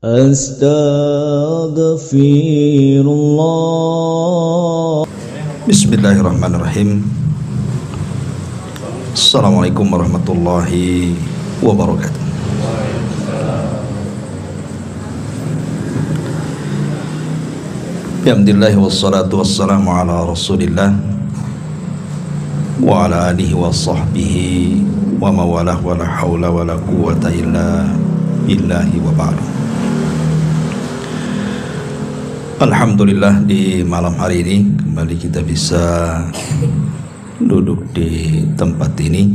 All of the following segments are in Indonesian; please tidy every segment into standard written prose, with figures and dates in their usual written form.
Astaghfirullah. Bismillahirrahmanirrahim. Assalamualaikum warahmatullahi wabarakatuh. Alhamdulillah wassalatu wassalamu ala rasulillah wa ala alihi wa sahbihi wa mawalah wa la hawla wa la quwwata illa billahi wa ba'du. Alhamdulillah, di malam hari ini kembali kita bisa duduk di tempat ini.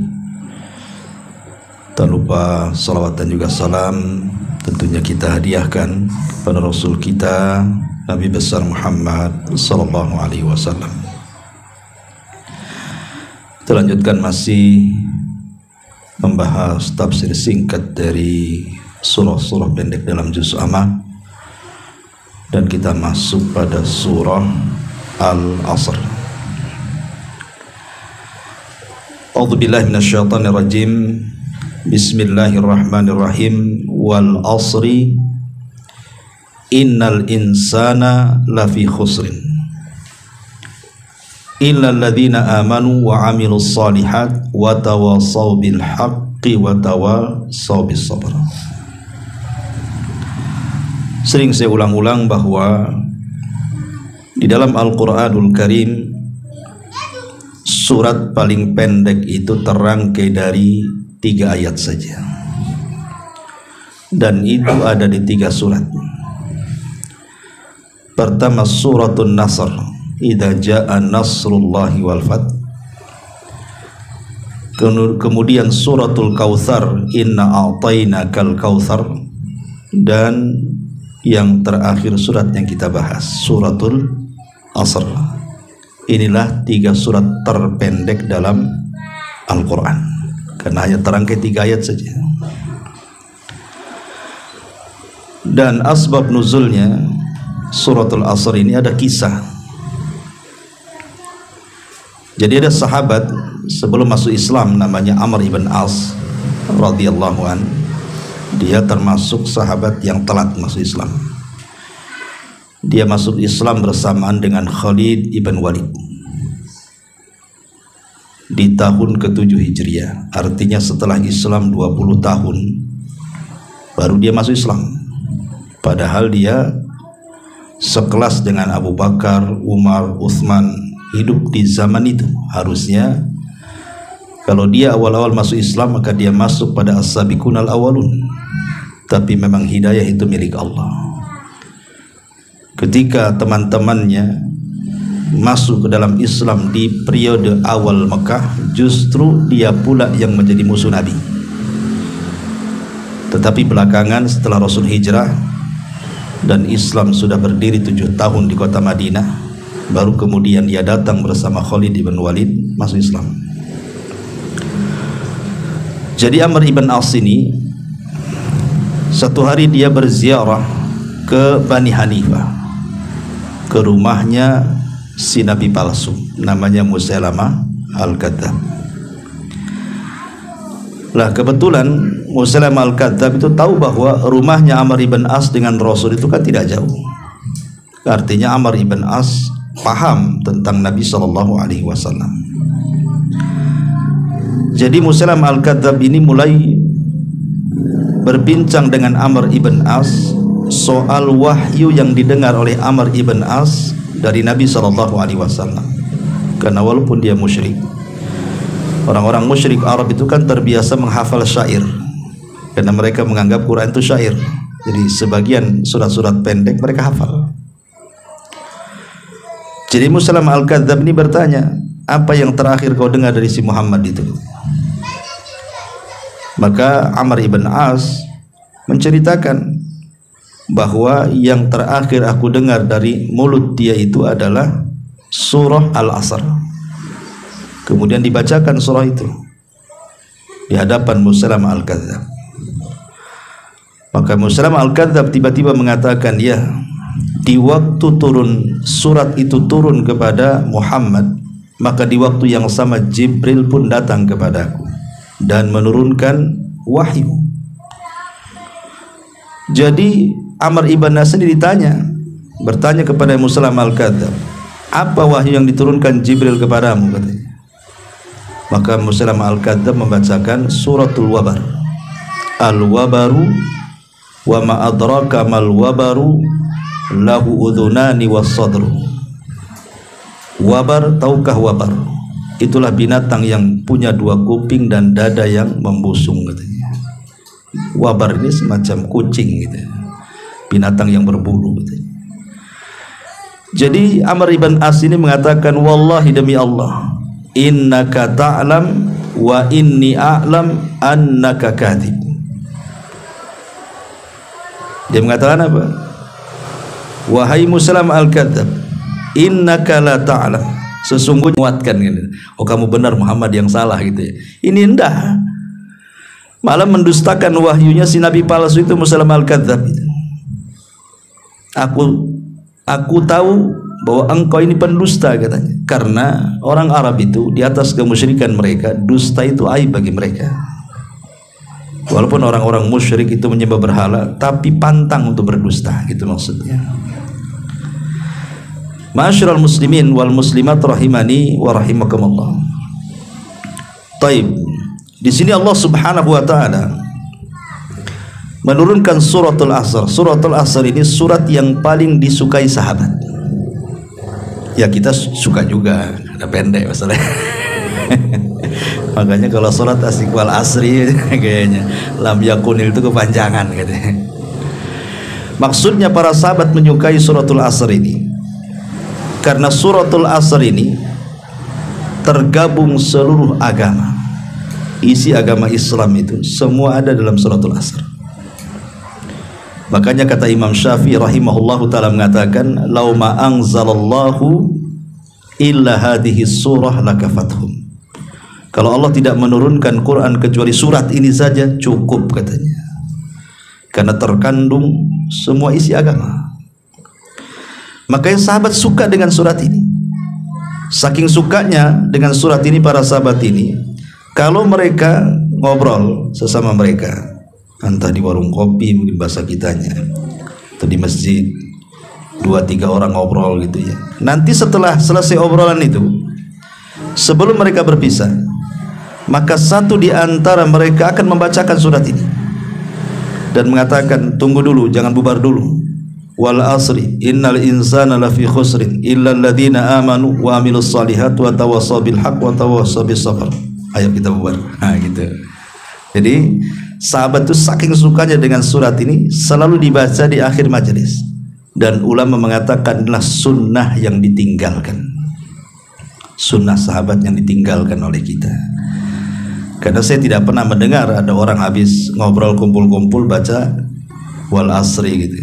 Tak lupa salawat dan juga salam tentunya kita hadiahkan kepada Rasul kita Nabi besar Muhammad sallallahu alaihi wasallam. Kita lanjutkan masih membahas tafsir singkat dari surah-surah pendek dalam juz Amma, dan kita masuk pada surah Al-Asr. A'udzubillahi minasyaitonir rajim. Bismillahirrahmanirrahim. Wal asri innal insana lafi khusrin illa alladhina amanu wa amilus solihat wa tawasaw bil haqqi wa tawasaw bis sabr. Sering saya ulang-ulang bahwa di dalam Al-Quranul Karim surat paling pendek itu terangkai dari 3 ayat saja, dan itu ada di 3 surat. Pertama suratul Nasr, idza jaa nasrullahi wal fath. Kemudian suratul Kautsar, inna a'tainakal kautsar. Dan yang terakhir surat yang kita bahas, suratul Asr. Inilah 3 surat terpendek dalam Al-Quran, karena hanya terangkai 3 ayat saja. Dan asbab nuzulnya suratul Asr ini ada kisah. Jadi ada sahabat sebelum masuk Islam namanya Amr ibn As radhiyallahu an. Dia termasuk sahabat yang telat masuk Islam. Dia masuk Islam bersamaan dengan Khalid ibn Walid di tahun ke-7 Hijriah. Artinya setelah Islam 20 tahun baru dia masuk Islam. Padahal dia sekelas dengan Abu Bakar, Umar, Utsman, hidup di zaman itu. Harusnya kalau dia awal-awal masuk Islam maka dia masuk pada as-sabiqunal awalun. Tapi memang hidayah itu milik Allah. Ketika teman-temannya masuk ke dalam Islam di periode awal Mekah, justru dia pula yang menjadi musuh Nabi. Tetapi belakangan setelah Rasul hijrah dan Islam sudah berdiri 7 tahun di kota Madinah, baru kemudian dia datang bersama Khalid ibn Walid masuk Islam. Jadi Amr ibn As ini satu hari dia berziarah ke Bani Hanifah, ke rumahnya si Nabi palsu namanya Musailamah Al-Kadzab. Lah kebetulan Musailamah Al-Kadzab itu tahu bahwa rumahnya Amr ibn As dengan Rasul itu kan tidak jauh. Artinya Amr ibn As paham tentang Nabi sallallahu alaihi wasallam. Jadi Musailamah Al-Kadzab ini mulai berbincang dengan Amr ibn As soal wahyu yang didengar oleh Amr ibn As dari Nabi sallallahu alaihi wasallam. Karena walaupun dia musyrik, orang-orang musyrik Arab itu kan terbiasa menghafal syair, karena mereka menganggap Quran itu syair. Jadi sebagian surat-surat pendek mereka hafal. Jadi Musailamah Al-Kadzab ini bertanya, apa yang terakhir kau dengar dari si Muhammad itu? Maka Amr ibn As menceritakan bahwa yang terakhir aku dengar dari mulut dia itu adalah surah Al-Asr. Kemudian dibacakan surah itu di hadapan Musailamah Al-Kadzab. Maka Musailamah Al-Kadzab tiba-tiba mengatakan, ya, di waktu turun surat itu turun kepada Muhammad, maka di waktu yang sama Jibril pun datang kepadaku dan menurunkan wahyu. Jadi Amr ibn As ini bertanya kepada Musailamah al-Kadzdzab, apa wahyu yang diturunkan Jibril kepadamu, katanya. Maka Musailamah al-Kadzdzab membacakan suratul Wabar. Al-wabaru wa ma adraka mal wabaru lahu udhunani was sadru. Wabar, tahukah wabar? Itulah binatang yang punya 2 kuping dan dada yang membusung, katanya. Wabar ini semacam kucing gitu, binatang yang berbulu, katanya. Jadi Amr ibn As ini mengatakan, wallahi demi Allah, innaka ta'lam wa inni a'lam annaka kadhib. Dia mengatakan apa? Wahai Musailamah al-Kadzdzab, innaka la ta'lam, sesungguhnya menguatkan gitu. Oh, kamu benar, Muhammad yang salah gitu ya. Ini enggak, malah mendustakan wahyunya si nabi palsu itu Musailamah al-Kadzdzab itu. Aku tahu bahwa engkau ini pendusta, katanya. Karena orang Arab itu di atas kemusyrikan mereka, dusta itu aib bagi mereka. Walaupun orang-orang musyrik itu menyembah berhala, tapi pantang untuk berdusta, gitu maksudnya. Ma'asyiral muslimin wal muslimat rahimani wa rahimakumullah. Taib. Di sini Allah Subhanahu wa taala menurunkan suratul Asr. Suratul Asr ini surat yang paling disukai sahabat. Ya, kita suka juga, ada pendek masalahnya. Makanya kalau sholat asik wal asri kayaknya lam yakunil itu kepanjangan katanya. Maksudnya para sahabat menyukai suratul Asr ini karena suratul Asr ini tergabung seluruh agama. Isi agama Islam itu semua ada dalam suratul Asr. Makanya kata Imam Syafi'i rahimahullahu ta'ala mengatakan, lau ma anzalallahu illa hadhihi surah lakafathum. Kalau Allah tidak menurunkan Quran kecuali surat ini saja cukup, katanya. Karena terkandung semua isi agama. Makanya sahabat suka dengan surat ini. Saking sukanya dengan surat ini para sahabat ini, kalau mereka ngobrol sesama mereka, entah di warung kopi mungkin bahasa kitanya, atau di masjid, 2-3 orang ngobrol gitu ya. Nanti setelah selesai obrolan itu, sebelum mereka berpisah, maka satu di antara mereka akan membacakan surat ini dan mengatakan, tunggu dulu, jangan bubar dulu. Wal asri innal insana lafi khusrin illa alladhina amanu wa amilus solihat wa tawassaw bil haqq wa tawassaw bis sabr. Ayo kita bubar. Nah, gitu. Jadi sahabat itu saking sukanya dengan surat ini selalu dibaca di akhir majelis, dan ulama mengatakan adalah sunnah yang ditinggalkan, sunnah sahabat yang ditinggalkan oleh kita. Karena saya tidak pernah mendengar ada orang habis ngobrol kumpul-kumpul baca wal asri gitu.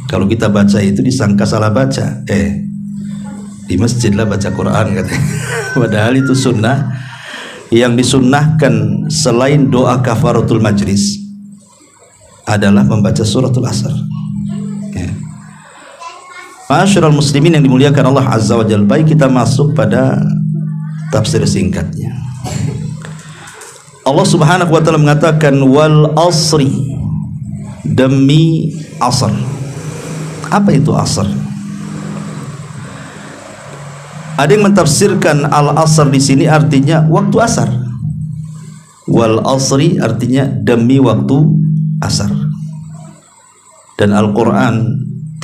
Kalau kita baca itu disangka salah baca. Di masjid lah baca Quran katanya. Padahal itu sunnah. Yang disunnahkan selain doa kafaratul majlis adalah membaca suratul Asr. Ma'asyiral muslimin yang dimuliakan Allah Azza wa Jalla, baik kita masuk pada tafsir singkatnya. Allah Subhanahu wa taala mengatakan wal asri, demi asr. Apa itu asr? Ada yang mentafsirkan al-asr di sini artinya waktu asar. Wal asri artinya demi waktu asar. Dan Al-Qur'an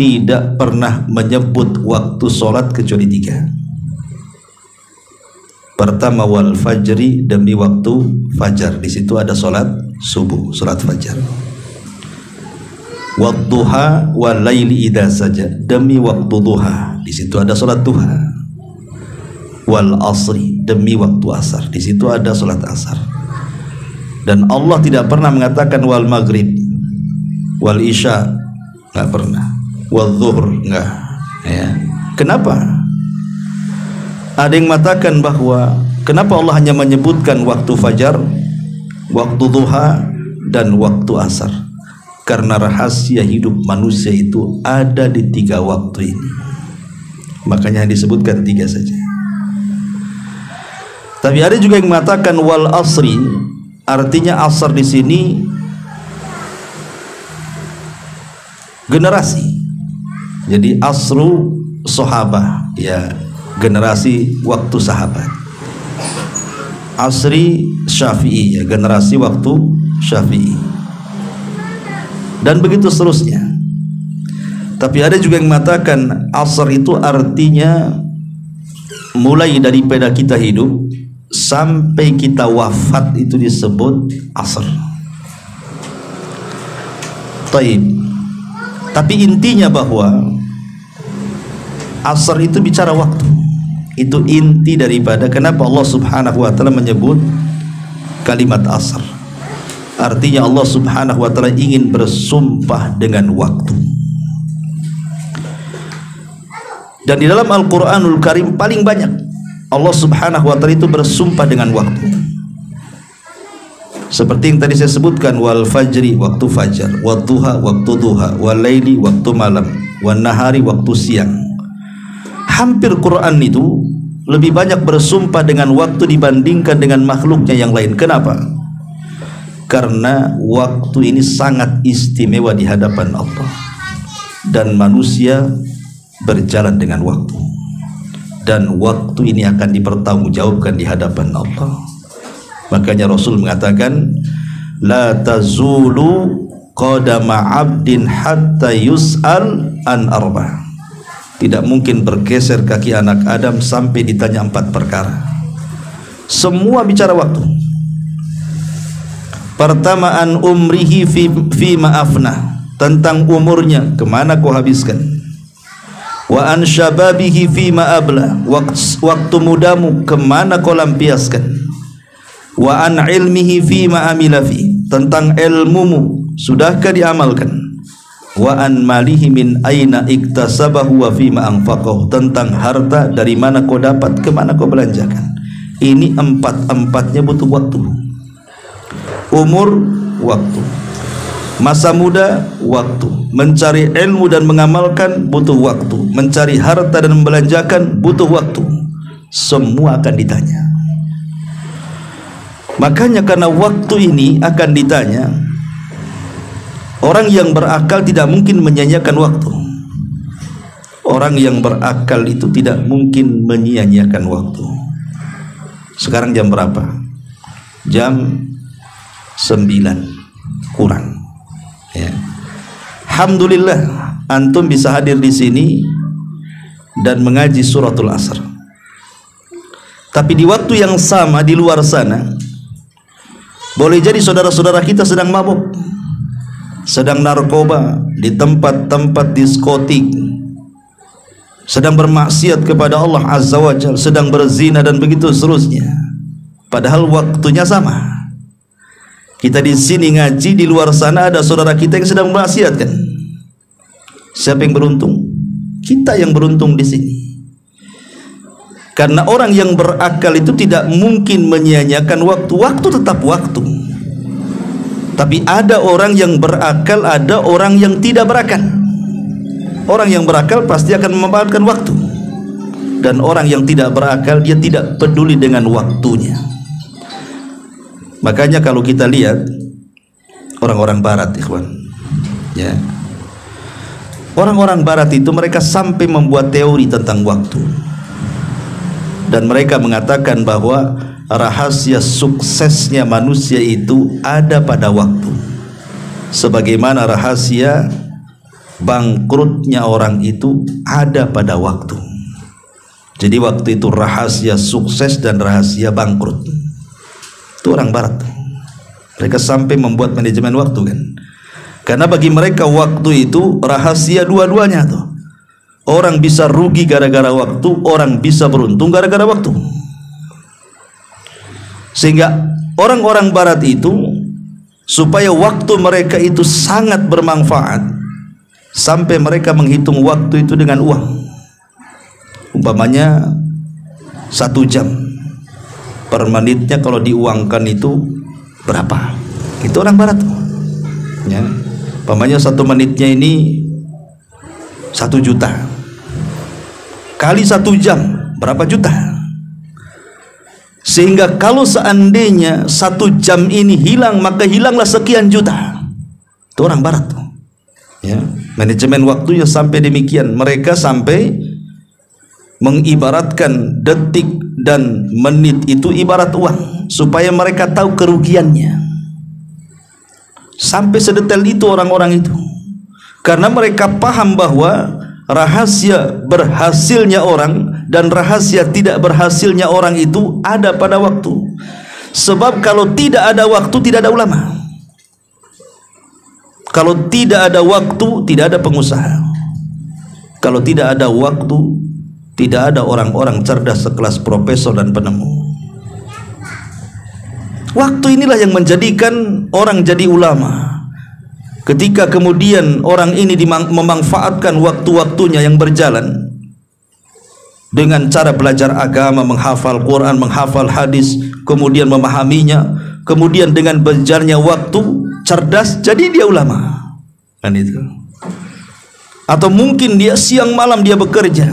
tidak pernah menyebut waktu sholat kecuali 3. Pertama wal fajri, demi waktu fajar. Di situ ada sholat subuh, sholat fajar. Wadduha wal laili idza saja, demi waktu duha. Di situ ada sholat duha. Wal asri, demi waktu asar. Di situ ada sholat asar. Dan Allah tidak pernah mengatakan wal maghrib, wal isya, nggak pernah. Wal zuhur, nggak. Ya. Kenapa? Ada yang mengatakan bahwa kenapa Allah hanya menyebutkan waktu fajar, waktu duha, dan waktu asar? Karena rahasia hidup manusia itu ada di 3 waktu ini. Makanya disebutkan 3 saja. Tapi ada juga yang mengatakan wal asri, artinya asar di sini generasi. Jadi asru sahabah, ya generasi waktu sahabat. Asri Syafi'i, ya generasi waktu Syafi'i. Dan begitu seterusnya. Tapi ada juga yang mengatakan asr itu artinya mulai daripada kita hidup sampai kita wafat itu disebut asr. Taib. Tapi intinya bahwa asr itu bicara waktu. Itu inti daripada kenapa Allah Subhanahu wa taala menyebut kalimat asr. Artinya Allah Subhanahu wa taala ingin bersumpah dengan waktu. Dan di dalam Al-Qur'anul Karim paling banyak Allah Subhanahu wa taala itu bersumpah dengan waktu. Seperti yang tadi saya sebutkan, wal fajri waktu fajar, wad duha waktu duha, wal laili waktu malam, wan nahari waktu siang. Hampir Quran itu lebih banyak bersumpah dengan waktu dibandingkan dengan makhluknya yang lain. Kenapa? Karena waktu ini sangat istimewa di hadapan Allah, dan manusia berjalan dengan waktu, dan waktu ini akan dipertanggungjawabkan di hadapan Allah. Makanya Rasul mengatakan, la tazulu qadama 'abdin hatta yus'al an arba'. Tidak mungkin bergeser kaki anak Adam sampai ditanya 4 perkara. Semua bicara waktu. Pertama, an umrihi fi ma'afna, tentang umurnya, kemana kau habiskan. Wa an syababihi fi ma'abla, waktu mudamu kemana kau lampiaskan. Wa an ilmihi fi ma'amila fi, tentang ilmumu sudahkah diamalkan. Wa an malihi min aina iktasabahu wa fi ma'anfaqahu, tentang harta dari mana kau dapat, kemana kau belanjakan. Ini empat-empatnya butuh waktu. Umur, waktu. Masa muda, waktu. Mencari ilmu dan mengamalkan, butuh waktu. Mencari harta dan membelanjakan, butuh waktu. Semua akan ditanya. Makanya karena waktu ini akan ditanya, orang yang berakal tidak mungkin menyia-nyiakan waktu. Orang yang berakal itu tidak mungkin menyia-nyiakan waktu. Sekarang jam berapa? Jam 9 kurang. Ya. Alhamdulillah antum bisa hadir di sini dan mengaji suratul asr. Tapi di waktu yang sama di luar sana, boleh jadi saudara-saudara kita sedang mabuk, sedang narkoba, di tempat-tempat diskotik, sedang bermaksiat kepada Allah Azza wa Jalla, sedang berzina dan begitu seterusnya. Padahal waktunya sama. Kita di sini ngaji, di luar sana ada saudara kita yang sedang bermaksiat kan? Siapa yang beruntung? Kita yang beruntung di sini. Karena orang yang berakal itu tidak mungkin menyia-nyiakan waktu. Waktu tetap waktu. Tapi ada orang yang berakal, ada orang yang tidak berakal. Orang yang berakal pasti akan memanfaatkan waktu. Dan orang yang tidak berakal, dia tidak peduli dengan waktunya. Makanya kalau kita lihat orang-orang barat, ikhwan, ya, orang-orang barat itu mereka sampai membuat teori tentang waktu. Dan mereka mengatakan bahwa rahasia suksesnya manusia itu ada pada waktu, sebagaimana rahasia bangkrutnya orang itu ada pada waktu. Jadi waktu itu rahasia sukses dan rahasia bangkrut. Itu orang barat. Mereka sampai membuat manajemen waktu kan. Karena bagi mereka waktu itu rahasia dua-duanya tuh. Orang bisa rugi gara-gara waktu, orang bisa beruntung gara-gara waktu. Sehingga orang-orang barat itu, supaya waktu mereka itu sangat bermanfaat, sampai mereka menghitung waktu itu dengan uang. Umpamanya 1 jam per menitnya kalau diuangkan itu berapa? Itu orang barat ya. Umpamanya 1 menitnya ini 1 juta kali 1 jam berapa juta? Sehingga kalau seandainya 1 jam ini hilang, maka hilanglah sekian juta. Itu orang barat Ya, manajemen waktunya sampai demikian. Mereka sampai mengibaratkan detik dan menit itu ibarat uang, supaya mereka tahu kerugiannya. Sampai sedetail itu orang-orang itu, karena mereka paham bahwa rahasia berhasilnya orang dan rahasia tidak berhasilnya orang itu ada pada waktu. Sebab kalau tidak ada waktu, tidak ada ulama. Kalau tidak ada waktu, tidak ada pengusaha. Kalau tidak ada waktu, tidak ada orang-orang cerdas sekelas profesor dan penemu. Waktu inilah yang menjadikan orang jadi ulama. Ketika kemudian orang ini memanfaatkan waktu-waktunya yang berjalan dengan cara belajar agama, menghafal Quran, menghafal hadis, kemudian memahaminya, kemudian dengan berjalannya waktu cerdas, jadi dia ulama, kan itu. Atau mungkin dia siang malam dia bekerja,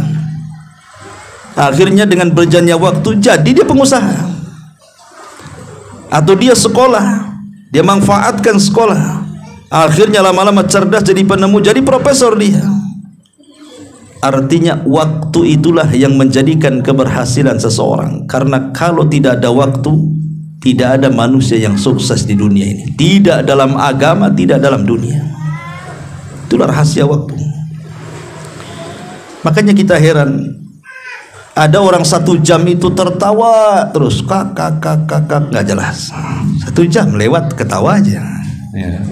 akhirnya dengan berjalannya waktu jadi dia pengusaha. Atau dia sekolah, dia manfaatkan sekolah, akhirnya lama-lama cerdas jadi penemu, jadi profesor dia. Artinya waktu itulah yang menjadikan keberhasilan seseorang. Karena kalau tidak ada waktu, tidak ada manusia yang sukses di dunia ini. Tidak dalam agama, tidak dalam dunia. Itulah rahasia waktu. Makanya kita heran, ada orang 1 jam itu tertawa terus, kakak nggak jelas. 1 jam lewat ketawa aja. Ya.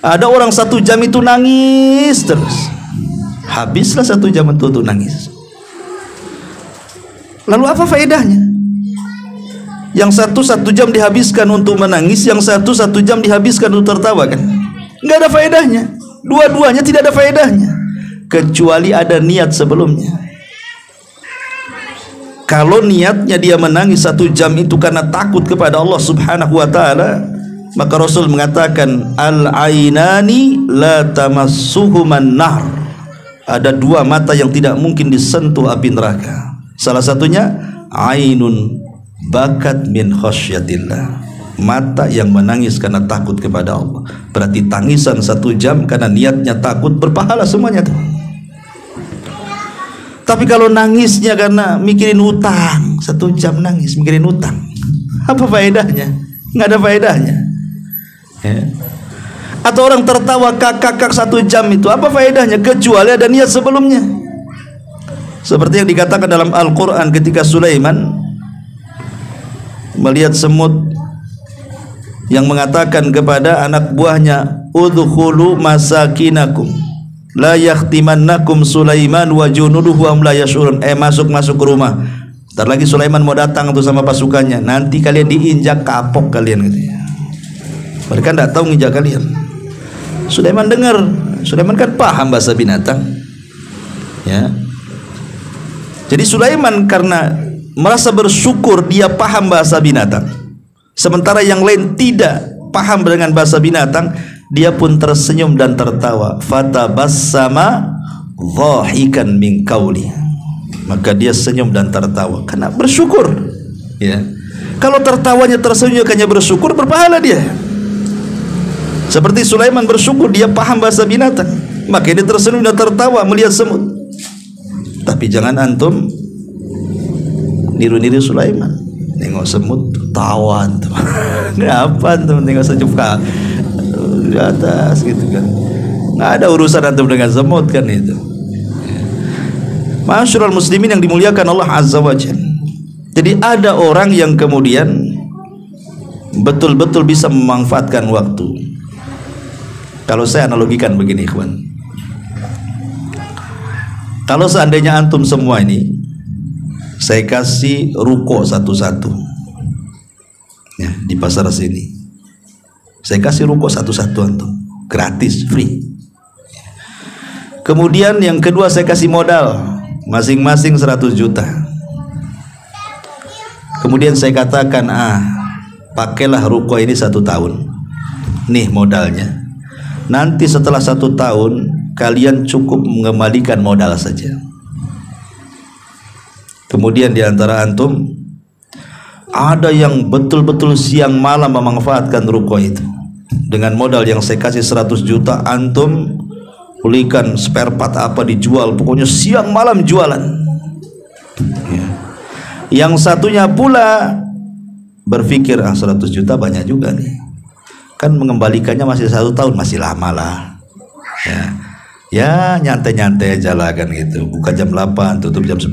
Ada orang 1 jam itu nangis terus, habislah 1 jam itu nangis. Lalu apa faedahnya? Yang satu jam dihabiskan untuk menangis, yang satu jam dihabiskan untuk tertawa, kan? Nggak ada faedahnya. Dua-duanya tidak ada faedahnya, kecuali ada niat sebelumnya. Kalau niatnya dia menangis 1 jam itu karena takut kepada Allah Subhanahu wa ta'ala, maka Rasul mengatakan al-ainani la tamassuhuman nar. Ada 2 mata yang tidak mungkin disentuh api neraka. Salah satunya ainun bakat min khasyatillah, mata yang menangis karena takut kepada Allah. Berarti tangisan 1 jam karena niatnya takut, berpahala semuanya tuh. Tapi kalau nangisnya karena mikirin utang, 1 jam nangis mikirin utang, apa faedahnya? Nggak ada faedahnya. Ya. Atau orang tertawa kakak 1 jam itu apa faedahnya, kecuali ada niat sebelumnya. Seperti yang dikatakan dalam Al-Quran ketika Sulaiman melihat semut yang mengatakan kepada anak buahnya, udkhulu masakinakum la yakhtimannakum Sulaiman wa junuduhu wa hum la yash'urun. Masuk ke rumah. Ntar lagi Sulaiman mau datang tuh sama pasukannya, nanti kalian diinjak kapok kalian, gitu ya. Mereka tidak tahu nginjak kalian. Sulaiman dengar, Sulaiman kan paham bahasa binatang, ya. Jadi Sulaiman karena merasa bersyukur dia paham bahasa binatang, sementara yang lain tidak paham dengan bahasa binatang, dia pun tersenyum dan tertawa. Fatabassama dhahikan min qauli, maka dia senyum dan tertawa karena bersyukur, ya. Kalau tertawanya tersenyumnya bersyukur, berpahala dia. Seperti Sulaiman bersyukur dia paham bahasa binatang, maka dia tersenyum dan tertawa melihat semut. Tapi jangan antum niru-niru Sulaiman, nengok semut tawa antum. Ngapa antum nengok senyum di atas gitu kan? Nggak ada urusan antum dengan semut, kan itu. Ma'asyiral muslimin yang dimuliakan Allah Azza wa Jalla. Jadi ada orang yang kemudian betul-betul bisa memanfaatkan waktu. Kalau saya analogikan begini, ikhwan. Kalau seandainya antum semua ini saya kasih ruko satu-satu, ya, di pasar sini, saya kasih ruko satu-satu antum, gratis, free. Kemudian yang kedua saya kasih modal masing-masing 100 juta. Kemudian saya katakan, pakailah ruko ini 1 tahun, nih modalnya. Nanti setelah 1 tahun kalian cukup mengembalikan modal saja. Kemudian di antara antum ada yang betul-betul siang malam memanfaatkan ruko itu. Dengan modal yang saya kasih 100 juta, antum belikan spare part apa dijual, pokoknya siang malam jualan. Ya. Yang satunya pula berpikir 100 juta banyak juga nih, kan mengembalikannya masih 1 tahun, masih lama lah. Ya nyantai-nyantai aja lah kan gitu, buka jam 8 tutup jam 10,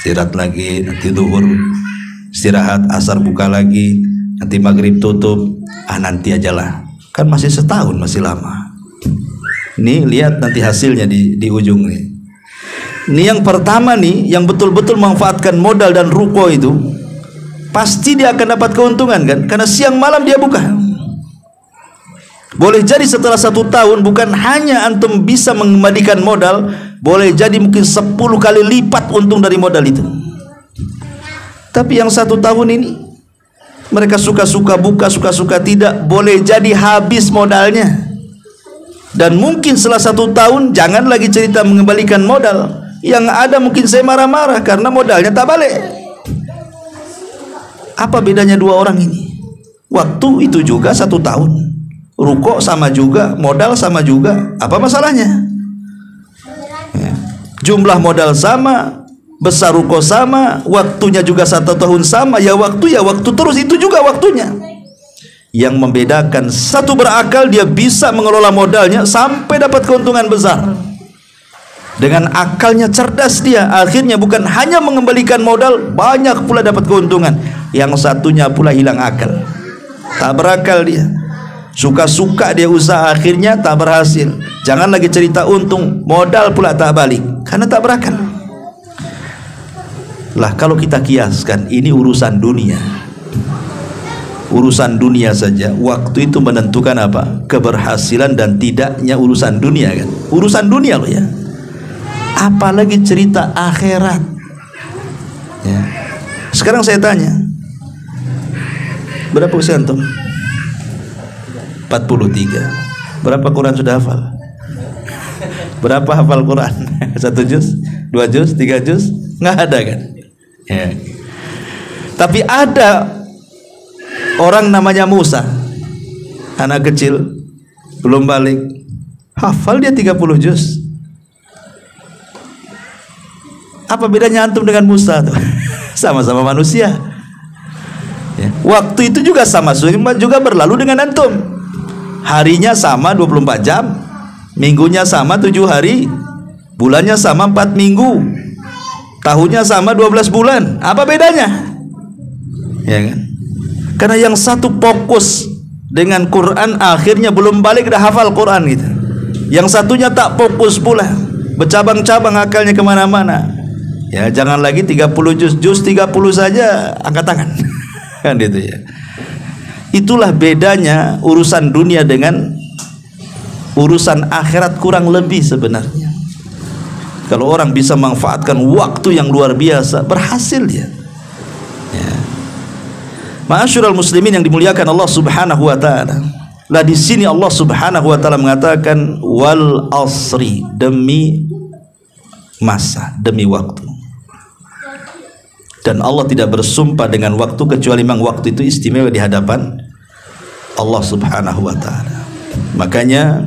istirahat lagi, nanti zuhur istirahat, asar buka lagi, nanti maghrib tutup, nanti aja lah, kan masih setahun, masih lama. Nih lihat nanti hasilnya di ujung nih. Ini yang pertama nih, yang betul-betul memanfaatkan modal dan ruko itu pasti dia akan dapat keuntungan kan, karena siang malam dia buka. Boleh jadi setelah 1 tahun bukan hanya antum bisa mengembalikan modal, boleh jadi mungkin 10 kali lipat untung dari modal itu. Tapi yang 1 tahun ini mereka suka-suka buka, suka-suka tidak, boleh jadi habis modalnya. Dan mungkin setelah 1 tahun jangan lagi cerita mengembalikan modal, yang ada mungkin saya marah-marah karena modalnya tak balik. Apa bedanya dua orang ini? Waktu itu juga 1 tahun, ruko sama juga, modal sama juga, apa masalahnya? Ya. Jumlah modal sama, besar ruko sama, waktunya juga 1 tahun sama, ya waktu terus, itu juga waktunya. Yang membedakan satu berakal, dia bisa mengelola modalnya sampai dapat keuntungan besar. Dengan akalnya cerdas dia, akhirnya bukan hanya mengembalikan modal, banyak pula dapat keuntungan. Yang satunya pula hilang akal, tak berakal dia. Suka-suka dia usaha, akhirnya tak berhasil. Jangan lagi cerita untung, modal pula tak balik karena tak berakal. Lah kalau kita kiaskan, ini urusan dunia. Urusan dunia saja, waktu itu menentukan apa? Keberhasilan dan tidaknya urusan dunia kan. Urusan dunia loh ya. Apalagi cerita akhirat. Ya. Sekarang saya tanya, berapa usia antum? 43. Berapa Quran sudah hafal? Berapa hafal Quran? 1 juz, 2 juz, 3 juz? Nggak ada kan? Ya. Tapi ada orang namanya Musa, anak kecil, belum balik, hafal dia 30 juz. Apa bedanya antum dengan Musa tuh? Sama-sama manusia. Ya. Waktu itu juga sama, juga berlalu dengan antum. Harinya sama 24 jam, minggunya sama 7 hari, bulannya sama 4 minggu, tahunnya sama 12 bulan. Apa bedanya? Ya kan? Karena yang satu fokus dengan Quran, akhirnya belum balik dah hafal Quran gitu. Yang satunya tak fokus pula, bercabang-cabang akalnya kemana-mana. Ya jangan lagi 30 juz 30 saja angkat tangan. Kan gitu ya. Itulah bedanya urusan dunia dengan urusan akhirat, kurang lebih sebenarnya. Kalau orang bisa manfaatkan waktu yang luar biasa, berhasil dia. Ya. Ma'asyiral muslimin yang dimuliakan Allah Subhanahu wa taala. Lah di sini Allah Subhanahu wa taala mengatakan wal asri, demi masa, demi waktu. Dan Allah tidak bersumpah dengan waktu kecuali memang waktu itu istimewa di hadapan Allah Subhanahu wa taala. Makanya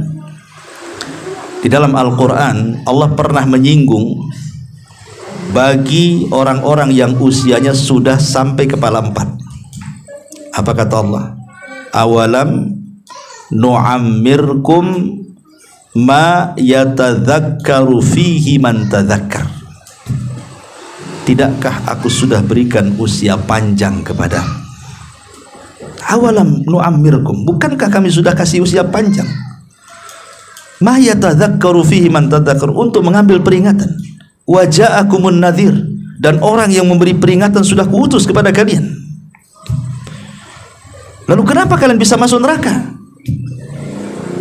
di dalam Al-Qur'an Allah pernah menyinggung bagi orang-orang yang usianya sudah sampai kepala 4. Apa kata Allah? Awalam nu'ammirkum ma yatadzakkaru fihi man tadzakkar. Tidakkah aku sudah berikan usia panjang kepada? Awalam nu'ammirkum, bukankah kami sudah kasih usia panjang? Ma yatadzakkaru fihi man tadzakkar, untuk mengambil peringatan. Wa ja'akumun nadhir, dan orang yang memberi peringatan sudah kuutus kepada kalian. Lalu kenapa kalian bisa masuk neraka?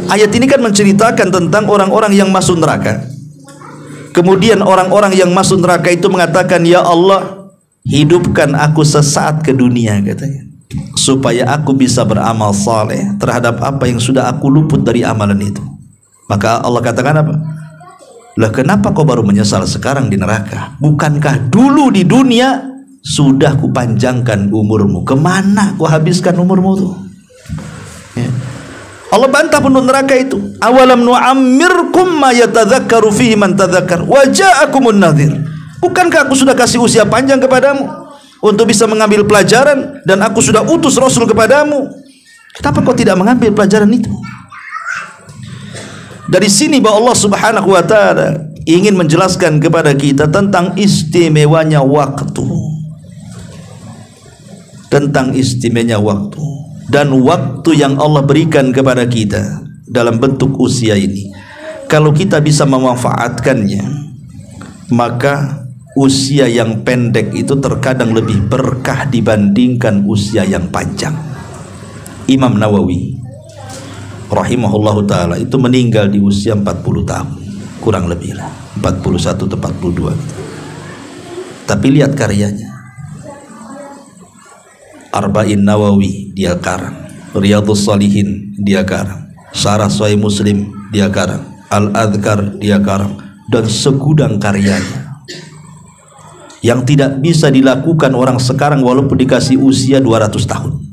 Ayat ini kan menceritakan tentang orang-orang yang masuk neraka. Kemudian orang-orang yang masuk neraka itu mengatakan, ya Allah, hidupkan aku sesaat ke dunia, katanya, supaya aku bisa beramal saleh terhadap apa yang sudah aku luput dari amalan itu. Maka Allah katakan apa? Lah kenapa kau baru menyesal sekarang di neraka? Bukankah dulu di dunia sudah kupanjangkan umurmu? Kemana kau habiskan umurmu tuh? Ya. Allah bantah penduduk neraka itu. Awalam nu'ammirkum ma yatadzakkaru fihi man tadzakkar wa ja'akumun nadhir. Bukankah aku sudah kasih usia panjang kepadamu untuk bisa mengambil pelajaran, dan aku sudah utus Rasul kepadamu? Kenapa kau tidak mengambil pelajaran itu? Dari sini bahwa Allah Subhanahu wa taala ingin menjelaskan kepada kita tentang istimewanya waktu. Tentang istimewanya waktu. Dan waktu yang Allah berikan kepada kita dalam bentuk usia ini, kalau kita bisa memanfaatkannya, maka usia yang pendek itu terkadang lebih berkah dibandingkan usia yang panjang. Imam Nawawi rahimahullahu ta'ala itu meninggal di usia 40 tahun kurang lebih lah, 41 atau 42. Tapi lihat karyanya. Arba'in Nawawi dia karang, Riyadhus Shalihin dia karang, Syarah Sahih Muslim dia karang, Al-Adhkar dia karang, dan segudang karyanya yang tidak bisa dilakukan orang sekarang walaupun dikasih usia 200 tahun.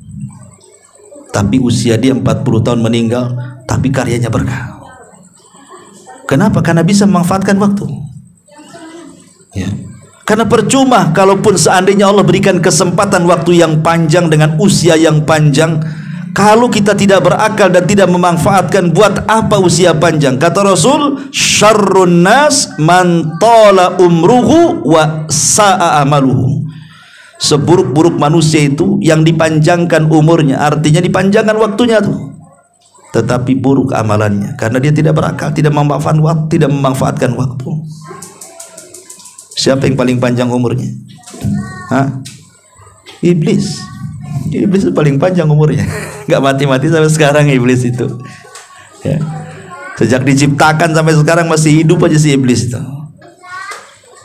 Tapi usia dia 40 tahun meninggal, tapi karyanya berkah. Kenapa? Karena bisa memanfaatkan waktu. Ya. Karena percuma kalaupun seandainya Allah berikan kesempatan waktu yang panjang dengan usia yang panjang, kalau kita tidak berakal dan tidak memanfaatkan, buat apa usia panjang? Kata Rasul, syarrun nas man tala umruhu wa sa'a amaluhu. Seburuk-buruk manusia itu yang dipanjangkan umurnya, artinya dipanjangkan waktunya tuh, tetapi buruk amalannya karena dia tidak berakal, tidak memanfaatkan waktu. Siapa yang paling panjang umurnya? Hah? Iblis. Iblis itu paling panjang umurnya. Gak mati-mati sampai sekarang iblis itu. Ya. Sejak diciptakan sampai sekarang masih hidup aja si iblis itu.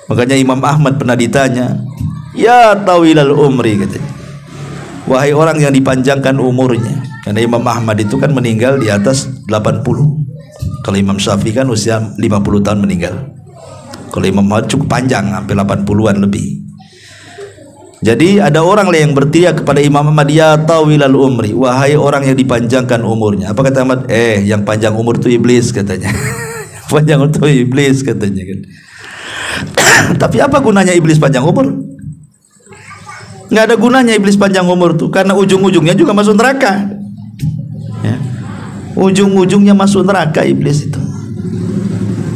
Makanya Imam Ahmad pernah ditanya, ya tawilal umri, katanya, wahai orang yang dipanjangkan umurnya. Karena Imam Ahmad itu kan meninggal di atas 80. Kalau Imam Syafi'i kan usia 50 tahun meninggal. Kalau Imam Ahmad cukup panjang, sampai 80-an lebih. Jadi ada orang yang berteriak kepada Imam Ahmad, ya tawilal umri, wahai orang yang dipanjangkan umurnya. Apa kata Ahmad? Yang panjang umur itu iblis, katanya. Panjang umur itu iblis, katanya kan. Tapi apa gunanya iblis panjang umur? Nggak ada gunanya iblis panjang umur tuh, karena ujung-ujungnya juga masuk neraka. Ya. Ujung-ujungnya masuk neraka iblis itu.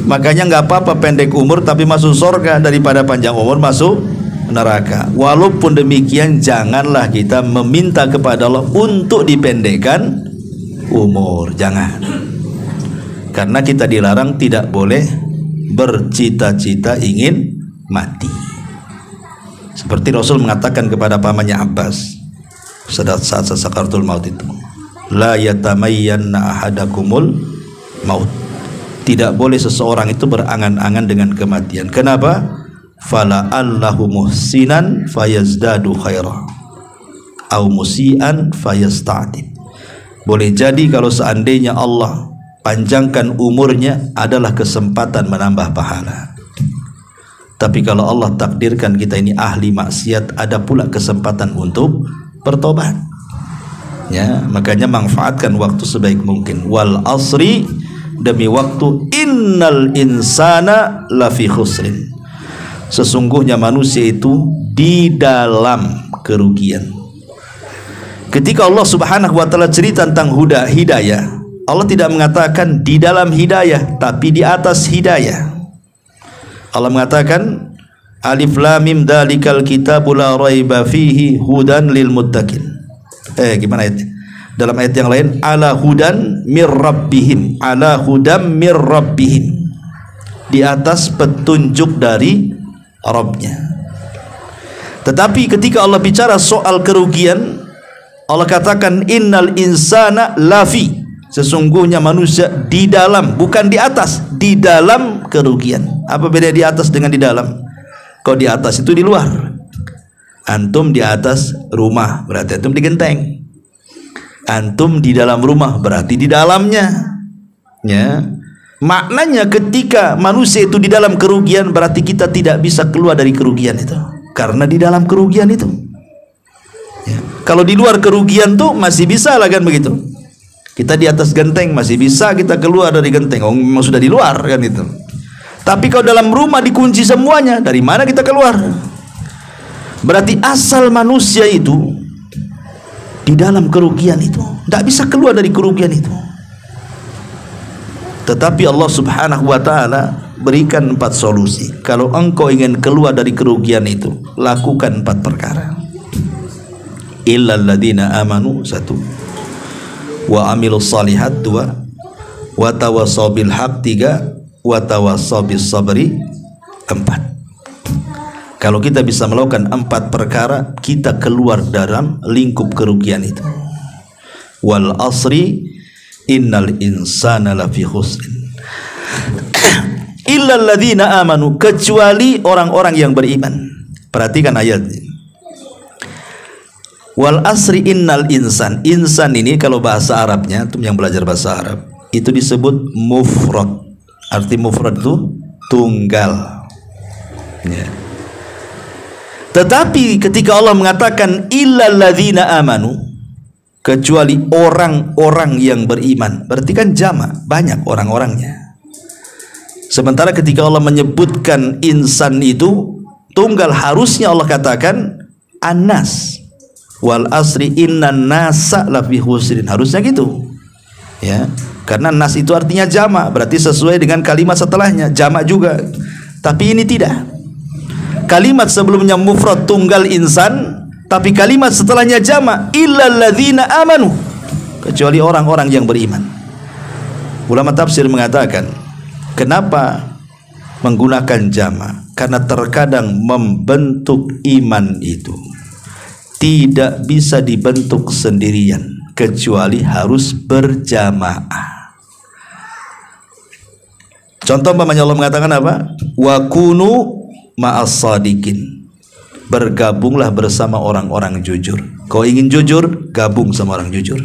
Makanya nggak apa-apa pendek umur tapi masuk surga daripada panjang umur masuk neraka. Walaupun demikian, janganlah kita meminta kepada Allah untuk dipendekkan umur, jangan. Karena kita dilarang tidak boleh bercita-cita ingin mati. Seperti Rasul mengatakan kepada pamannya Abbas saat sakaratul maut itu, la yatamayyanna ahadakumul maut. Tidak boleh seseorang itu berangan-angan dengan kematian. Kenapa? Fala allahu muhsinan fayazdadu khaira au musian fayasta'tib. Boleh jadi kalau seandainya Allah panjangkan umurnya adalah kesempatan menambah pahala. Tapi kalau Allah takdirkan kita ini ahli maksiat, ada pula kesempatan untuk bertobat. Ya, makanya manfaatkan waktu sebaik mungkin. Wal asri, demi waktu, innal insana lafi khusrin. Sesungguhnya manusia itu di dalam kerugian. Ketika Allah Subhanahu wa taala cerita tentang hidayah, Allah tidak mengatakan di dalam hidayah, tapi di atas hidayah. Allah mengatakan alif lam mim dzalikal kitabul la raiba fihi hudan lil muttaqin. Gimana ayatnya? Dalam ayat yang lain, ala hudan mir rabbihim, ala hudam mir rabbihim, di atas petunjuk dari Rabbnya. Tetapi ketika Allah bicara soal kerugian, Allah katakan innal insana lafi, sesungguhnya manusia di dalam, bukan di atas, di dalam kerugian. Apa beda di atas dengan di dalam? Kalau di atas itu di luar, antum di atas rumah berarti antum di genteng. Antum di dalam rumah berarti di dalamnya. Ya. Maknanya ketika manusia itu di dalam kerugian, berarti kita tidak bisa keluar dari kerugian itu, karena di dalam kerugian itu. Ya. Kalau di luar kerugian tuh masih bisa lah kan begitu. Kita di atas genteng masih bisa kita keluar dari genteng. Oh, memang sudah di luar kan itu. Tapi kalau dalam rumah dikunci semuanya, dari mana kita keluar? Berarti asal manusia itu di dalam kerugian itu, tidak bisa keluar dari kerugian itu. Tetapi Allah Subhanahu wa ta'ala berikan 4 solusi. Kalau engkau ingin keluar dari kerugian itu, lakukan 4 perkara. Illal ladzina amanu 1, wa amilus salihat 2, wa tawassaw bil haq 3, wa tawassaw bis sabri 4. Kalau kita bisa melakukan 4 perkara, kita keluar dalam lingkup kerugian itu. Wal asri innal insana lafi khusrin illal ladzina amanu, kecuali orang-orang yang beriman. Perhatikan ayat ini. Wal asri innal insan. Insan ini kalau bahasa Arabnya, antum yang belajar bahasa Arab, itu disebut mufrad. Arti mufrad itu tunggal. Ya. Tetapi ketika Allah mengatakan illal ladzina amanu, kecuali orang-orang yang beriman, berarti kan jamak, banyak orang-orangnya. Sementara ketika Allah menyebutkan insan itu tunggal, harusnya Allah katakan annas. Wal asri innan nasa lafi khusrin, harusnya gitu. Ya, karena nas itu artinya jamak, berarti sesuai dengan kalimat setelahnya jamak juga. Tapi ini tidak. Kalimat sebelumnya mufrad tunggal insan, tapi kalimat setelahnya jamak illal ladzina amanu, kecuali orang-orang yang beriman. Ulama tafsir mengatakan, kenapa menggunakan jamak? Karena terkadang membentuk iman itu tidak bisa dibentuk sendirian, kecuali harus berjamaah. Contoh umpamanya Allah mengatakan apa? Wa kunu ma'as sadiqin, bergabunglah bersama orang-orang jujur. Kau ingin jujur, gabung sama orang jujur.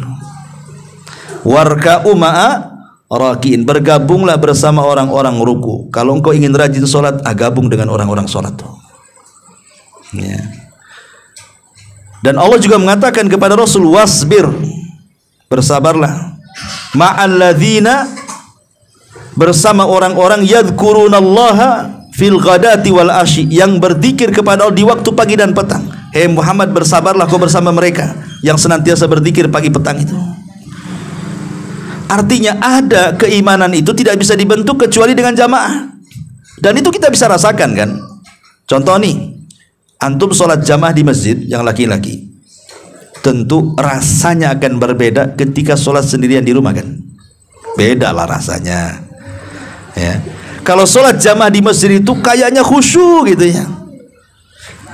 Warka'u ma'a rakiin, bergabunglah bersama orang-orang ruku. Kalau engkau ingin rajin sholat, gabung dengan orang-orang sholat. Ya. Dan Allah juga mengatakan kepada Rasul, wasbir, bersabarlah, ma'alladzina, bersama orang-orang yadhkurunallaha fil ghadati wal asyi, yang berzikir kepada Allah di waktu pagi dan petang. Hei Muhammad, bersabarlah kau bersama mereka yang senantiasa berzikir pagi petang itu. Artinya ada keimanan itu tidak bisa dibentuk kecuali dengan jamaah. Dan itu kita bisa rasakan kan. Contoh nih, antum sholat jamaah di masjid yang laki-laki, tentu rasanya akan berbeda ketika sholat sendirian di rumah kan. Beda lah rasanya. Ya. Kalau sholat jamaah di masjid itu kayaknya khusyuk gitu ya.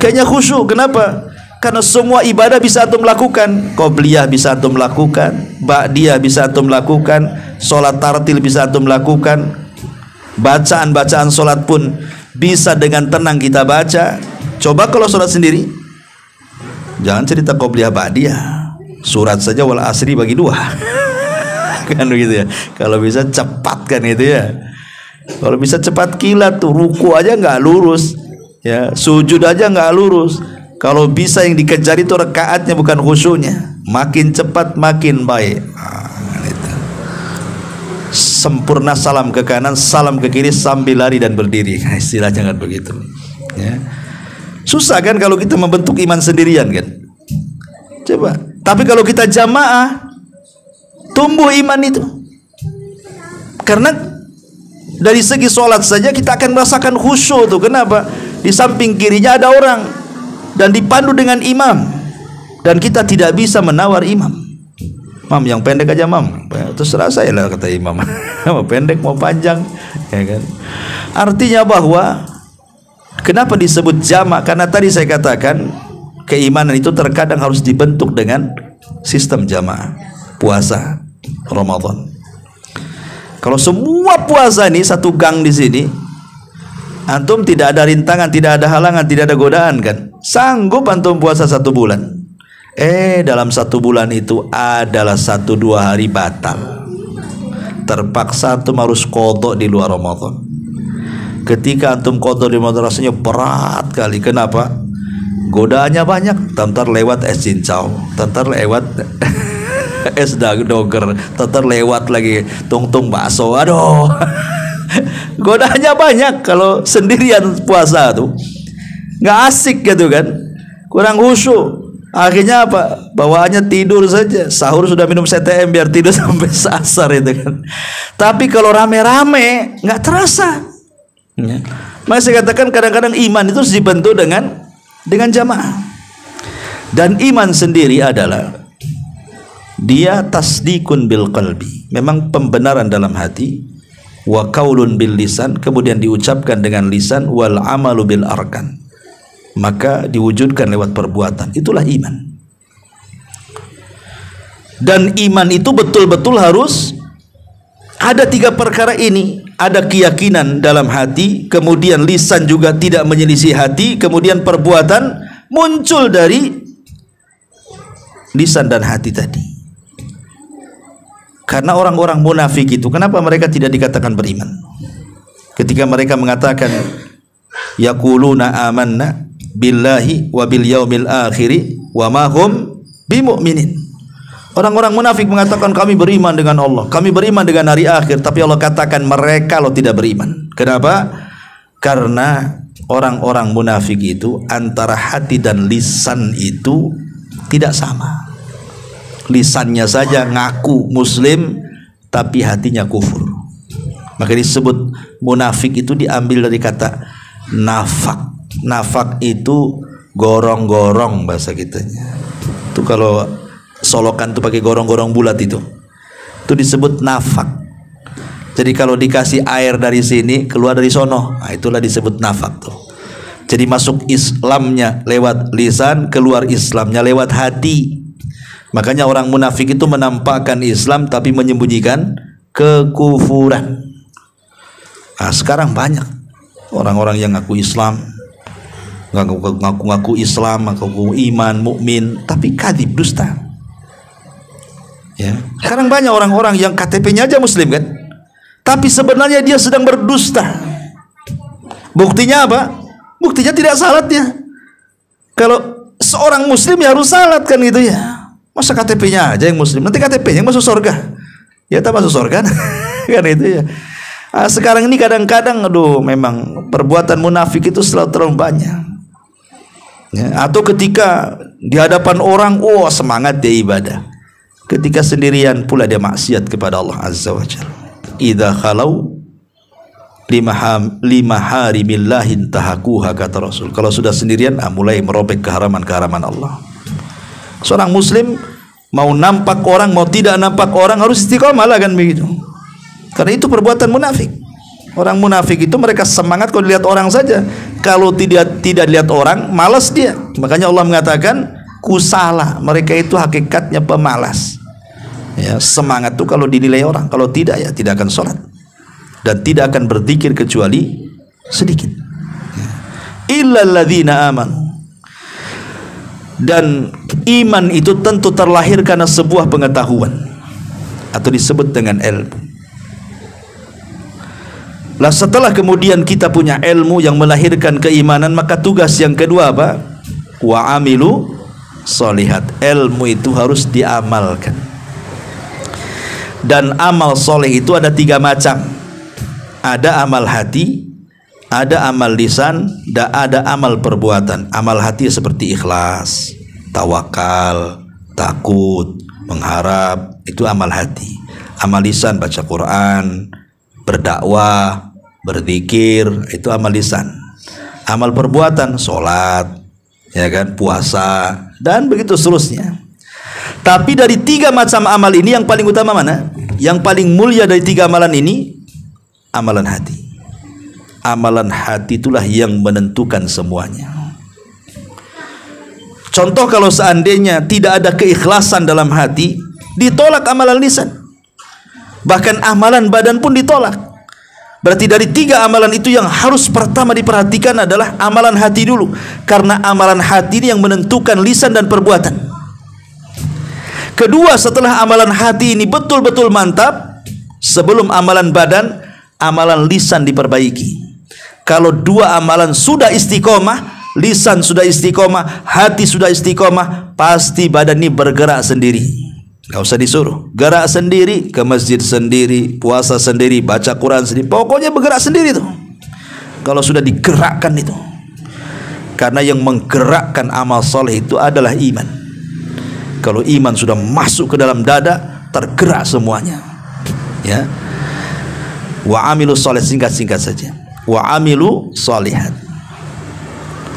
Kayaknya khusyuk. Kenapa? Karena semua ibadah bisa antum lakukan. Qobliyah bisa antum lakukan, ba'diyah bisa antum lakukan, sholat tartil bisa antum lakukan, bacaan-bacaan sholat pun bisa dengan tenang kita baca. Coba kalau sholat sendiri, jangan cerita qobliyah ba'diyah, surat saja wal asri bagi 2 kan begitu ya. Kalau bisa cepat kan itu ya. Kalau bisa cepat kilat tuh, ruku aja nggak lurus ya, sujud aja nggak lurus. Kalau bisa yang dikejar itu rakaatnya bukan khusyuknya. Makin cepat makin baik. Itu. Sempurna salam ke kanan, salam ke kiri sambil lari dan berdiri. Istilahnya kan begitu ya. Susah kan kalau kita membentuk iman sendirian kan. Coba. Tapi kalau kita jamaah, tumbuh iman itu. Karena dari segi sholat saja kita akan merasakan khusyuk tuh. Kenapa? Di samping kirinya ada orang dan dipandu dengan imam, dan kita tidak bisa menawar imam. Mam, yang pendek aja mam. Terserah saya lah kata imam. Mau pendek mau panjang, ya kan. Artinya bahwa kenapa disebut jamak? Karena tadi saya katakan keimanan itu terkadang harus dibentuk dengan sistem jamaah. Puasa Ramadan, kalau semua puasa ini satu gang di sini, antum tidak ada rintangan, tidak ada halangan, tidak ada godaan kan? Sanggup antum puasa 1 bulan. Dalam 1 bulan itu adalah 1-2 hari batal. Terpaksa antum harus qadha di luar Ramadan. Ketika antum qadha di Ramadan rasanya berat kali. Kenapa? Godaannya banyak. Tantar lewat es cincau, tantar lewat es doger, lewat lagi tungtung bakso, aduh. Godaannya banyak kalau sendirian puasa tuh, nggak asik gitu kan, kurang khusyuk. Akhirnya apa? Bawaannya tidur saja. Sahur sudah minum CTM biar tidur sampai asar itu kan. Tapi kalau rame-rame nggak terasa. Ya. Maka saya katakan kadang-kadang iman itu dibentuk dengan jamaah. Dan iman sendiri adalah dia tasdikun bil qalbi, memang pembenaran dalam hati, wa qaulun bil lisan, kemudian diucapkan dengan lisan, wal amalu bil arkan, maka diwujudkan lewat perbuatan. Itulah iman. Dan iman itu betul-betul harus ada tiga perkara ini. Ada keyakinan dalam hati, kemudian lisan juga tidak menyelisih hati, kemudian perbuatan muncul dari lisan dan hati tadi. Karena orang-orang munafik itu, kenapa mereka tidak dikatakan beriman? Ketika mereka mengatakan yaquluna amanna billahi wa bil yaumil akhiri wa ma hum bimu'minin. Orang-orang munafik mengatakan kami beriman dengan Allah, kami beriman dengan hari akhir, tapi Allah katakan mereka lo tidak beriman. Kenapa? Karena orang-orang munafik itu antara hati dan lisan itu tidak sama. Lisannya saja ngaku muslim tapi hatinya kufur. Maka disebut munafik itu diambil dari kata nafak. Nafak itu gorong-gorong bahasa kitanya. Itu kalau solokan tuh pakai gorong-gorong bulat itu disebut nafak. Jadi kalau dikasih air dari sini keluar dari sono, nah itulah disebut nafak tuh. Jadi masuk Islamnya lewat lisan, keluar Islamnya lewat hati. Makanya orang munafik itu menampakkan Islam tapi menyembunyikan kekufuran. Nah, sekarang banyak orang-orang yang ngaku Islam, ngaku Islam, ngaku iman, mukmin, tapi kadzib, dusta. Ya. Sekarang banyak orang-orang yang KTP-nya aja muslim kan, tapi sebenarnya dia sedang berdusta. Buktinya apa? Buktinya tidak salatnya. Kalau seorang muslim ya harus salat kan gitu ya. Masa KTP-nya aja yang muslim, nanti KTP-nya yang masuk surga? Ya tak masuk surga kan itu ya. Nah, sekarang ini kadang-kadang aduh memang perbuatan munafik itu selalu terlalu banyak. Ya, atau ketika di hadapan orang, oh semangat dia ibadah. Ketika sendirian pula dia maksiat kepada Allah Azza wa Jalla. Idza khalau lima harimillahi tahakuha, kata Rasul. Kalau sudah sendirian mulai merobek keharaman-keharaman Allah. Seorang muslim mau nampak orang mau tidak nampak orang harus istiqomah lah kan begitu. Karena itu perbuatan munafik. Orang munafik itu mereka semangat kalau dilihat orang saja. Kalau tidak dilihat orang malas dia. Makanya Allah mengatakan kusala, mereka itu hakikatnya pemalas. Ya, semangat itu kalau dinilai orang, kalau tidak ya tidak akan sholat dan tidak akan berzikir kecuali sedikit. Illal ladzina amanu. Dan iman itu tentu terlahir karena sebuah pengetahuan atau disebut dengan ilmu. Lah setelah kemudian kita punya ilmu yang melahirkan keimanan, maka tugas yang kedua apa? Wa amilu sholihat. Ilmu itu harus diamalkan. Dan amal soleh itu ada tiga macam. Ada amal hati, ada amal lisan, dan ada amal perbuatan. Amal hati seperti ikhlas, tawakal, takut, mengharap, itu amal hati. Amal lisan baca Quran, berdakwah, berzikir, itu amal lisan. Amal perbuatan sholat, ya kan, puasa, dan begitu seterusnya. Tapi dari tiga macam amal ini yang paling utama mana? Yang paling mulia dari tiga amalan ini amalan hati. Amalan hati itulah yang menentukan semuanya. Contoh, kalau seandainya tidak ada keikhlasan dalam hati, ditolak amalan lisan. Bahkan amalan badan pun ditolak. Berarti dari tiga amalan itu yang harus pertama diperhatikan adalah amalan hati dulu. Karena amalan hati ini yang menentukan lisan dan perbuatan. Kedua, setelah amalan hati ini betul-betul mantap, sebelum amalan badan, amalan lisan diperbaiki. Kalau dua amalan sudah istiqomah, lisan sudah istiqomah, hati sudah istiqomah, pasti badan ini bergerak sendiri. Gak usah disuruh. Gerak sendiri, ke masjid sendiri, puasa sendiri, baca Quran sendiri. Pokoknya bergerak sendiri tuh. Kalau sudah digerakkan itu. Karena yang menggerakkan amal soleh itu adalah iman. Kalau iman sudah masuk ke dalam dada, tergerak semuanya. Ya. Wa amilu soleh, singkat-singkat saja. Wa amilu solihat.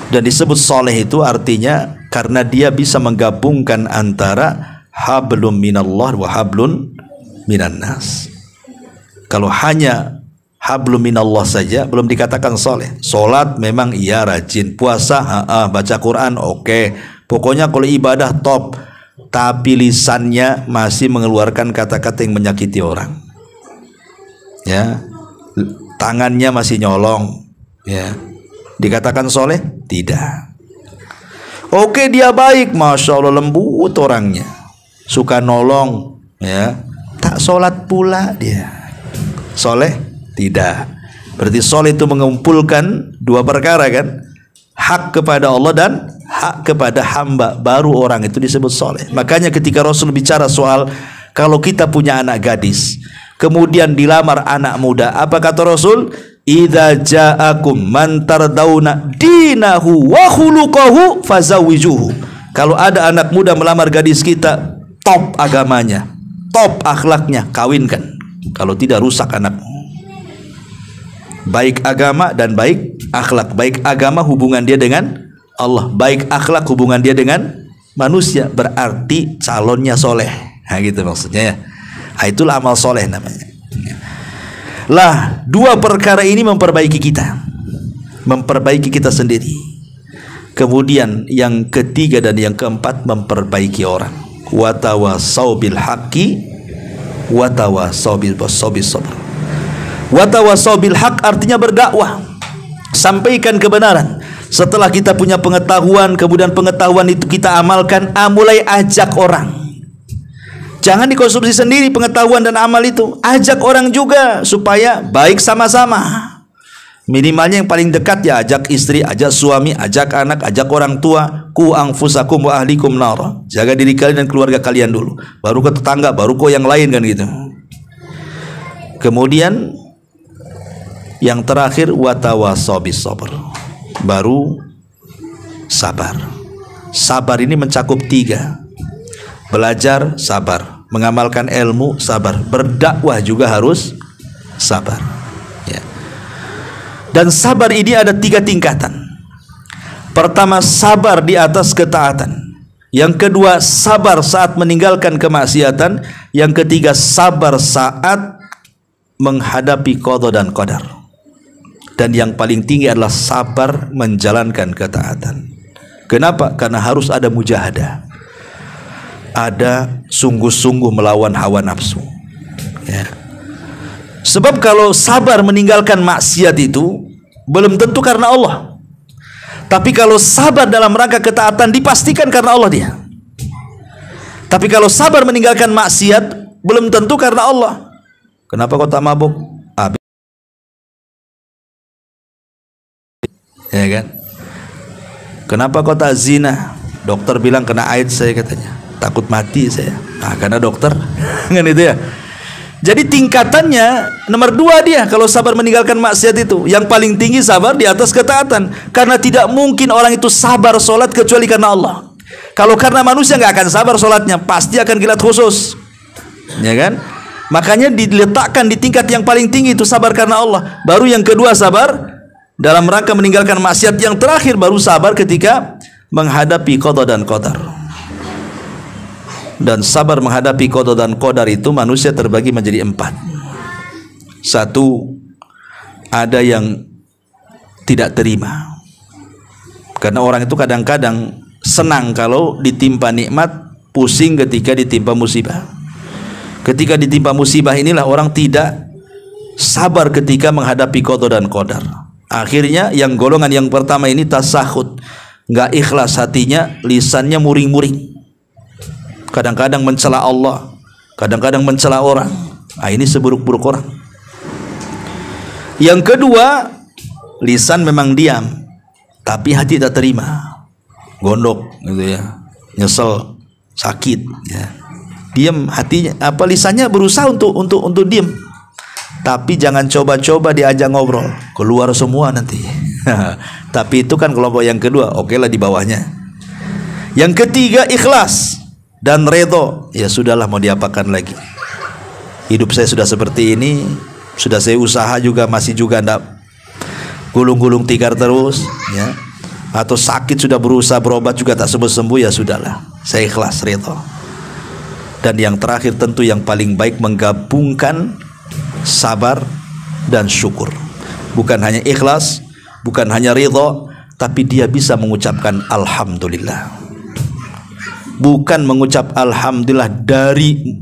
Dan disebut soleh itu artinya karena dia bisa menggabungkan antara hablum minallah wa hablun minan nas. Kalau hanya hablum minallah saja belum dikatakan soleh. Solat memang iya rajin, puasa baca Quran oke. Pokoknya kalau ibadah top, tapi lisannya masih mengeluarkan kata-kata yang menyakiti orang. Ya, tangannya masih nyolong. Ya, dikatakan soleh? Tidak. Oke, dia baik, masya Allah, lembut orangnya, suka nolong, ya, tak sholat pula dia. Soleh? Tidak. Berarti soleh itu mengumpulkan dua perkara kan? Hak kepada Allah dan hak kepada hamba, baru orang itu disebut soleh. Makanya ketika Rasul bicara soal kalau kita punya anak gadis, kemudian dilamar anak muda, apa kata Rasul? Idza ja'akum man tardawna dinahu wa khuluquhu fazawijuhu. Kalau ada anak muda melamar gadis kita, top agamanya, top akhlaknya, kawinkan. Kalau tidak, rusak anakmu. Baik agama dan baik akhlak. Baik agama hubungan dia dengan Allah, baik akhlak hubungan dia dengan manusia, berarti calonnya soleh. Nah gitu maksudnya ya. Nah, itulah amal soleh namanya. Lah, dua perkara ini memperbaiki kita, memperbaiki kita sendiri. Kemudian yang ketiga dan yang keempat memperbaiki orang. Wa tawasau bil haqqi wa tawasau bil sabr. Wa tawasau bil haqq artinya berdakwah, sampaikan kebenaran. Setelah kita punya pengetahuan, kemudian pengetahuan itu kita amalkan, mulai ajak orang. Jangan dikonsumsi sendiri pengetahuan dan amal itu. Ajak orang juga supaya baik sama-sama. Minimalnya yang paling dekat ya ajak istri, ajak suami, ajak anak, ajak orang tua. Ku anfusakum wa ahlikum nar. Jaga diri kalian dan keluarga kalian dulu. Baru ke tetangga, baru ke yang lain kan gitu. Kemudian yang terakhir watawasau bis sabr. Baru sabar. Sabar ini mencakup tiga. Belajar sabar, mengamalkan ilmu sabar, berdakwah juga harus sabar, ya. Dan sabar ini ada tiga tingkatan. Pertama, sabar di atas ketaatan. Yang kedua, sabar saat meninggalkan kemaksiatan. Yang ketiga, sabar saat menghadapi qada dan qadar. Dan yang paling tinggi adalah sabar menjalankan ketaatan. Kenapa? Karena harus ada mujahadah, ada sungguh-sungguh melawan hawa nafsu, ya. Sebab kalau sabar meninggalkan maksiat itu belum tentu karena Allah. Tapi kalau sabar dalam rangka ketaatan dipastikan karena Allah dia. Tapi kalau sabar meninggalkan maksiat belum tentu karena Allah. Kenapa kau tak mabuk? Ya kan? Kenapa kau tak zina? Dokter bilang kena AIDS saya katanya. Takut mati saya. Nah, karena dokter kan itu ya. Jadi tingkatannya nomor dua dia kalau sabar meninggalkan maksiat itu. Yang paling tinggi sabar di atas ketaatan. Karena tidak mungkin orang itu sabar sholat kecuali karena Allah. Kalau karena manusia nggak akan sabar sholatnya, pasti akan kilat khusus, ya kan? Makanya diletakkan di tingkat yang paling tinggi itu sabar karena Allah. Baru yang kedua sabar dalam rangka meninggalkan maksiat. Yang terakhir baru sabar ketika menghadapi qada dan qadar. Dan sabar menghadapi qada dan qadar itu manusia terbagi menjadi 4. Satu, ada yang tidak terima. Karena orang itu kadang-kadang senang kalau ditimpa nikmat, pusing ketika ditimpa musibah. Ketika ditimpa musibah inilah orang tidak sabar ketika menghadapi qada dan qadar. Akhirnya yang golongan yang pertama ini tasahud, nggak ikhlas hatinya, lisannya muring-muring. Kadang-kadang mencela Allah, kadang-kadang mencela orang. Nah, ini seburuk-buruk orang. Yang kedua, lisan memang diam, tapi hati tak terima, gondok gitu ya, nyesel, sakit ya. diam, hatinya lisannya berusaha untuk diam. Tapi jangan coba-coba diajak ngobrol, keluar semua nanti. Tapi itu kan kelompok yang kedua, oke lah di bawahnya. Yang ketiga ikhlas dan redho. Ya sudahlah, mau diapakan lagi. Hidup saya sudah seperti ini, sudah saya usaha juga masih juga ndak gulung-gulung tikar terus, ya. Atau sakit sudah berusaha berobat juga tak sembuh-sembuh, ya sudahlah, saya ikhlas, redho. Dan yang terakhir tentu yang paling baik menggabungkan sabar dan syukur. Bukan hanya ikhlas, bukan hanya ridho, tapi dia bisa mengucapkan alhamdulillah. Bukan mengucap alhamdulillah dari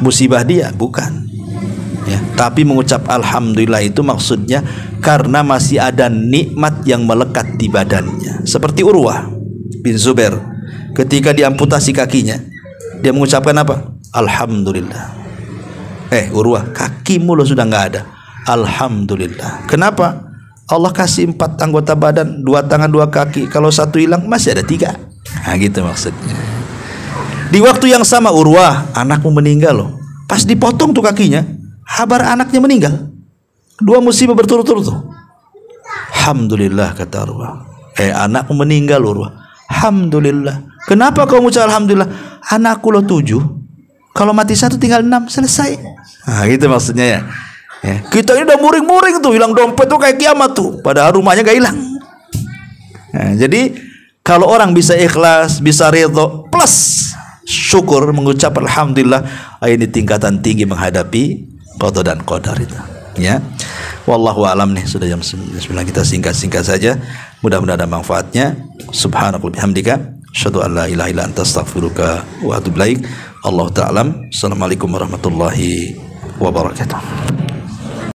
musibah dia, bukan. Ya, tapi mengucap alhamdulillah itu maksudnya karena masih ada nikmat yang melekat di badannya. Seperti Urwah bin Zubair, ketika diamputasi kakinya, dia mengucapkan apa? Alhamdulillah. Urwah, kakimu lo sudah nggak ada. Alhamdulillah. Kenapa? Allah kasih 4 anggota badan, 2 tangan 2 kaki. Kalau satu hilang masih ada 3. Nah gitu maksudnya. Di waktu yang sama Urwah, anakmu meninggal loh. Pas dipotong tuh kakinya, kabar anaknya meninggal. 2 musibah berturut-turut tuh. Alhamdulillah kata Urwah. Anakmu meninggal Urwah. Alhamdulillah. Kenapa kau mengucap alhamdulillah? Anakku lo 7. Kalau mati 1 tinggal 6, selesai. Nah gitu maksudnya ya. Kita ini udah muring-muring tuh, hilang dompet tuh kayak kiamat tuh, padahal rumahnya gak hilang. Nah, jadi kalau orang bisa ikhlas, bisa ridho plus syukur, mengucap alhamdulillah, ini tingkatan tinggi menghadapi qada dan qadar itu. Ya, wallahu alam nih, sudah jam 9. Kita singkat-singkat saja, mudah-mudahan ada manfaatnya. Subhanakallahumma bihamdika, asyhadu an la ilaha illa anta, astaghfiruka wa atubu ilaik. Allah ta'ala. Assalamualaikum warahmatullahi wabarakatuh.